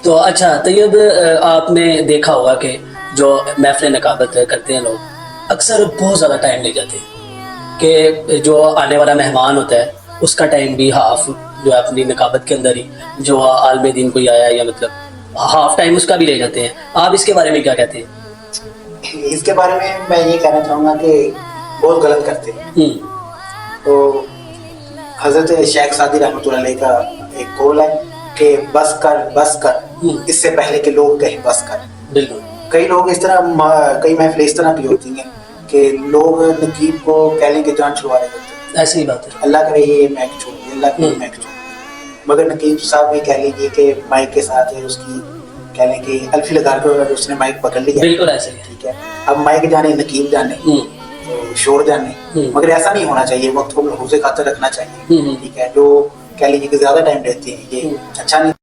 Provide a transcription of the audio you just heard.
تو اچھا طیب، آپ نے دیکھا ہوگا کہ جو محفل نقابت کرتے ہیں لوگ اکثر بہت زیادہ ٹائم لے جاتے ہیں، کہ جو آنے والا مہمان ہوتا ہے اس کا ٹائم بھی ہاف جو ہے اپنی نقابت کے اندر ہی، جو عالم دین کوئی آیا یا مطلب ہاف ٹائم اس کا بھی لے جاتے ہیں. آپ اس کے بارے میں کیا کہتے ہیں؟ اس کے بارے میں یہ کہنا چاہوں گا کہ بہت غلط کرتے ہیں. تو حضرت شیخ سعدی رحمۃ اللہ علیہ کا ایک قول ہے کہ بس کر اس سے پہلے کہ لوگ کہیں بس کر. بالکل. کئی لوگ اس طرح، کئی محفلیں اس طرح بھی ہوتی ہیں کہ لوگ نقیب کو کہہ لیں کہ جان چھڑوا رہے ہوتے ہیں. ایسی ہی بات ہے. اللہ کرے یہ مائک چھوڑ دے، اللہ کرے یہ مائک چھوڑ دے، مگر نقیب صاحب یہ کہہ لیجیے کہ مائک کے ساتھ ہے اس کی کہہ لیں کہ الفی لگا کر اس نے مائک پکڑ لیا. بالکل ایسے ہی. ٹھیک ہے، اب مائک جانے نقیب جانے شور جانے، مگر ایسا نہیں ہونا چاہیے. وقت کو محفوظ خاطر رکھنا چاہیے. ٹھیک ہے، جو کہہ لیجیے کہ زیادہ ٹائم رہتے ہیں یہ اچھا نہیں.